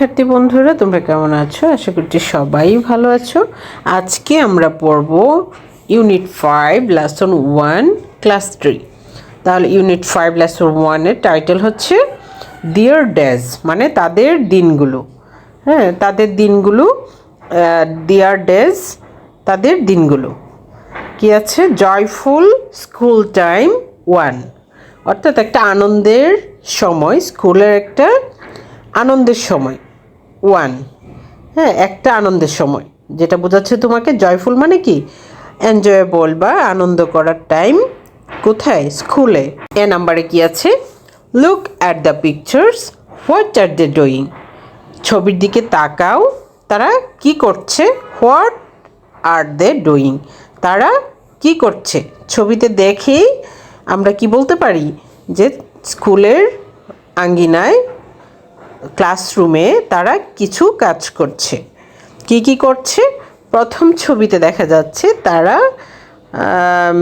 শিক্ষার্থী বন্ধুরা, তোমরা কেমন আছো? আশা করছি সবাই ভালো আছো। আজকে আমরা পড়ব ইউনিট 5 লেসন 1 ক্লাস 3। তাহলে ইউনিট 5 লেসন 1 এর টাইটেল হচ্ছে দেয়ার ডেজ, মানে তাদের দিনগুলো। হ্যাঁ, তাদের দিনগুলো, দেয়ার ডেজ, তাদের দিনগুলো। কি আছে? জয়ফুল স্কুল টাইম 1, অর্থাৎ একটা আনন্দের সময়, স্কুলের একটা আনন্দের সময় 1। হ্যাঁ, একটা আনন্দের সময়, যেটা বোঝাচ্ছে তোমাকে জয়ফুল মানে কি এনজয়েবল বা আনন্দ করার টাইম। কোথায়? স্কুলে। এ নাম্বারে কি আছে? Look at the pictures, what are they doing. ছবির দিকে তাকাও, তারা কি করছে। হোয়াট আর দে ডুইং, তারা কি করছে। ছবিতে দেখেই আমরা কি বলতে পারি যে স্কুলের আঙ্গিনায়, ক্লাসরুমে তারা কিছু কাজ করছে। কি কি করছে? প্রথম ছবিতে দেখা যাচ্ছে তারা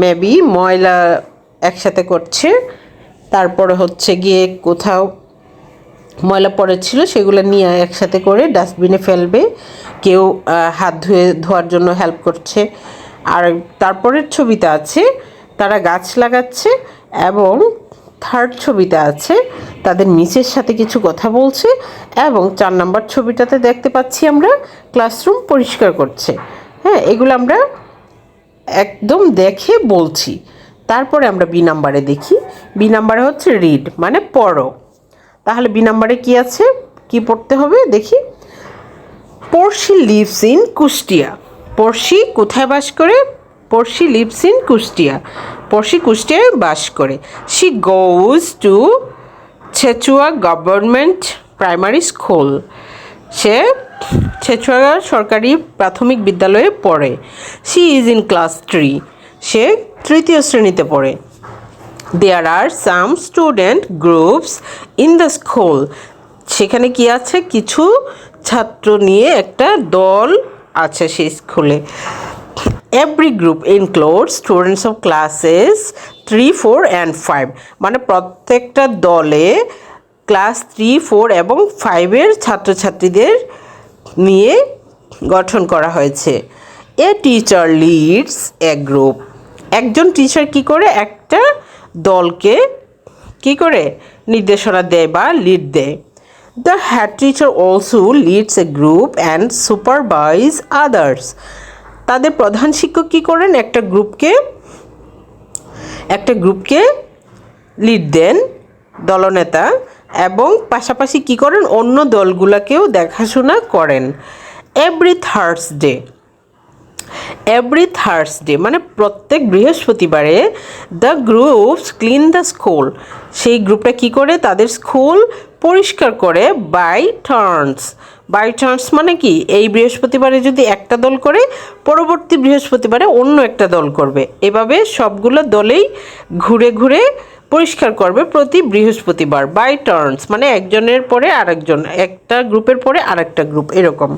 মেবি ময়লা একসাথে করছে। তারপরে হচ্ছে গিয়ে কোথাও ময়লা পড়েছিল, সেগুলো নিয়ে একসাথে করে ডাস্টবিনে ফেলবে। কেউ হাত ধোয়ার জন্য হেল্প করছে। আর তারপরের ছবিতে আছে তারা গাছ লাগাচ্ছে, এবং থার্ড ছবিতে আছে তাদের মিসের সাথে কিছু কথা বলছে, এবং 4 নম্বর ছবিটাতে দেখতে পাচ্ছি আমরা ক্লাসরুম পরিষ্কার করছে। হ্যাঁ, এগুলো আমরা একদম দেখে বলছি। তারপরে আমরা বি নাম্বারে দেখি। বি নাম্বারে হচ্ছে রিড, মানে পড়ো। তাহলে বি নাম্বারে কি আছে, কি পড়তে হবে দেখি। পড়শি লিভস ইন কুষ্টিয়া। পড়শি কোথায় বাস করে? পড়শি লিভস ইন কুষ্টিয়া। পড়শি কুষ্টিয়ায় বাস করে। She goes to Chechua government primary school. সে ছেচুয়া সরকারি প্রাথমিক বিদ্যালয়ে পড়ে। She is in class 3। সে তৃতীয় শ্রেণীতে পড়ে। There are some student groups in the school. সেখানে কি আছে? কিছু ছাত্র নিয়ে একটা দল আছে সেই স্কুলে। Every group includes students of classes 3, 4 and 5। মানে প্রত্যেকটা দলে ক্লাস 3, 4 এবং 5-এর ছাত্রছাত্রীদের নিয়ে গঠন করা হয়েছে। A teacher leads a group. একজন টিচার কি করে? একটা দলকে কি করে নির্দেশনা দেয় বা লিড দেয়। The head teacher also leads a group and supervise others. তাদের প্রধান শিক্ষক কি করেন? একটা গ্রুপকে লিড দেন, দলনেতা, এবং পাশাপাশি কি করেন? অন্য দলগুলোকেও দেখাশোনা করেন। এভরি থার্সডে মানে প্রত্যেক বৃহস্পতিবারে the groups clean the school. সেই গ্রুপটা কি করে? তাদের স্কুল পরিষ্কার করে বাই টার্নস মানে কি? এই বৃহস্পতিবারে যদি একটা দল করে, পরবর্তী বৃহস্পতিবারে অন্য একটা দল করবে। এভাবে সবগুলো দলেই ঘুরে ঘুরে পরিষ্কার করবে প্রতি বৃহস্পতিবার। বাই টার্নস মানে একজনের পরে আরেকজন, একটা গ্রুপের পরে আরেকটা গ্রুপ, এরকম।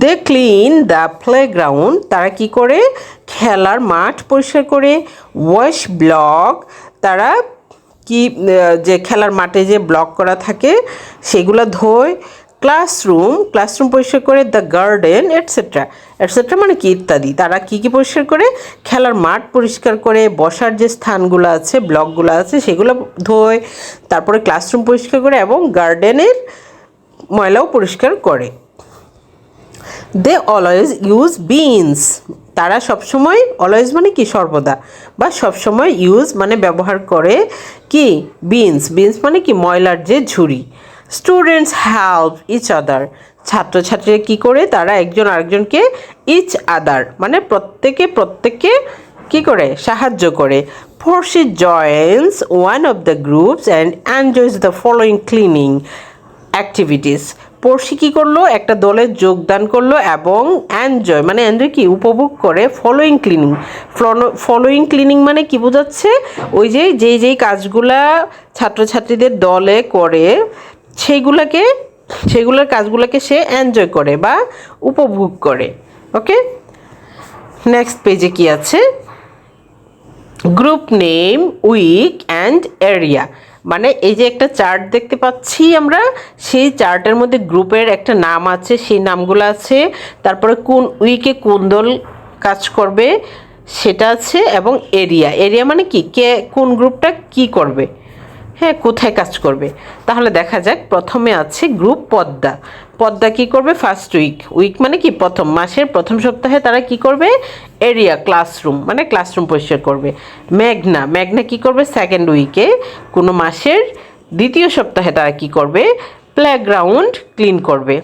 They clean the playground. তারা কি করে? খেলার মাঠ পরিষ্কার করে। ওয়াশ ব্লক, তারা কি যে খেলার মাঠে যে ব্লক করা থাকে সেগুলো ধোয়। ক্লাসরুম পরিষ্কার করে। দ্য গার্ডেন এটসেট্রা মানে কি? ইত্যাদি। তারা কি কি পরিষ্কার করে? খেলার মাঠ পরিষ্কার করে, বসার যে স্থানগুলো আছে, ব্লকগুলো আছে, সেগুলো ধোয়। তারপরে ক্লাসরুম পরিষ্কার করে এবং গার্ডেনের ময়লাও পরিষ্কার করে। They always use bins. তারা সবসময়, অলওয়েজ মানে কি? সর্বদা বা সবসময়, ইউজ মানে ব্যবহার করে কি? বিনস মানে কি? ময়লার যে ঝুড়ি। Students help each other. ছাত্রছাত্রীরা কী করে? তারা একজন আরেকজনকে ইচ আদার মানে প্রত্যেককে কী করে? সাহায্য করে। Porshi joins one of the groups and enjoys the following cleaning activities. Porshi কী করলো? একটা দলে যোগদান করলো এবং এনজয় কি? উপভোগ করে ফলোয়িং ক্লিনিং মানে কি বোঝাচ্ছে? ওই যেই কাজগুলা ছাত্রছাত্রীদের দলে করে, সেগুলোর কাজগুলোকে সে এনজয় করে বা উপভোগ করে। ওকে, নেক্সট পেজে কি আছে? Group name, week and area. মানে এই যে একটা চার্ট দেখতে পাচ্ছি আমরা, সেই চার্টের মধ্যে গ্রুপের একটা নাম আছে, সেই নামগুলো আছে, তারপরে কোন উইকে কোন দল কাজ করবে সেটা আছে, এবং এরিয়া, এরিয়া মানে কি, কে কোন গ্রুপটা কি করবে, হ্যাঁ কোথায় কাজ করবে। তাহলে দেখা যাক, প্রথমে আছে গ্রুপ পদ্মা। পদ্মা কি করবে ফার্স্ট উইক, উইক মানে কি প্রথম মাসের প্রথম সপ্তাহে তারা কি করবে, এরিয়া ক্লাসরুম মানে ক্লাসরুম পরিষ্কার করবে। মেঘনা, মেঘনা কি করবে সেকেন্ড উইকে, কোনো মাসের দ্বিতীয় সপ্তাহে তারা কি করবে, প্লেগ্রাউন্ড ক্লিন করবে।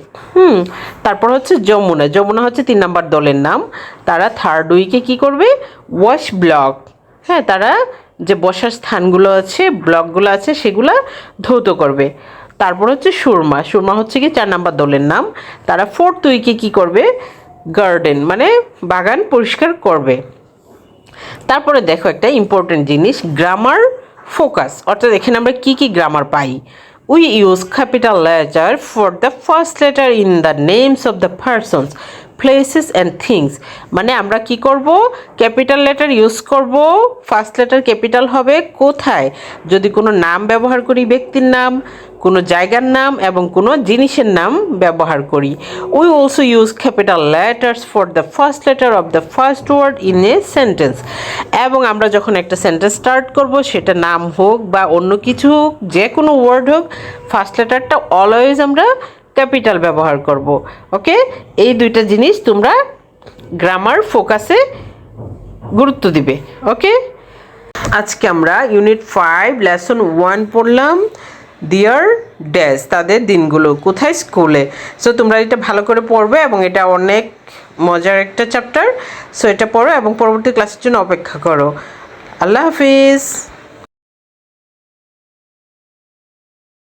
তারপর হচ্ছে যমুনা, যমুনা হচ্ছে 3 নম্বর দলের নাম, তারা থার্ড উইকে কি করবে, ওয়াশ ব্লক, হ্যাঁ তারা যে বসার স্থানগুলো আছে ব্লকগুলো আছে সেগুলো ধৌত করবে। তারপর হচ্ছে সুরমা, সুরমা হচ্ছে কি 4 নম্বর দলের নাম, তারা ফোর্থ উইকে কি করবে, গার্ডেন মানে বাগান পরিষ্কার করবে। তারপরে দেখো একটা ইম্পর্টেন্ট জিনিস, গ্রামার ফোকাস, অর্থাৎ এখানে আমরা কি কি grammar pi. We use capital letter for the first letter in the names of the persons, places and things. মানে আমরা কি করব, ক্যাপিটাল লেটার ইউজ করব, ফার্স্ট লেটার ক্যাপিটাল হবে কোথায়, যদি কোনো নাম ব্যবহার করি, ব্যক্তির নাম, কোনো জায়গার নাম এবং কোনো জিনিসের নাম ব্যবহার করি। We also use capital letters for the first letter of the first word in a sentence. এবং আমরা যখন একটা সেন্টেন্স স্টার্ট করব, সেটা নাম হোক বা অন্য কিছু হোক, যে কোনো ওয়ার্ড হোক, ফার্স্ট লেটারটা অলওয়েজ আমরা ক্যাপিটাল ব্যবহার করব। ওকে, এই দুইটা জিনিস তোমরা গ্রামার ফোকাসে গুরুত্ব দিবে। ওকে, আজকে আমরা ইউনিট 5 লেসন 1 পড়লাম, দিয়ার ডেজ, তাদের দিনগুলো, কোথায়, স্কুলে। সো তোমরা এটা ভালো করে পড়বে এবং এটা অনেক মজার একটা চ্যাপ্টার। সো এটা পড়ো এবং পরবর্তী ক্লাসের জন্য অপেক্ষা করো। আল্লাহ হাফিজ।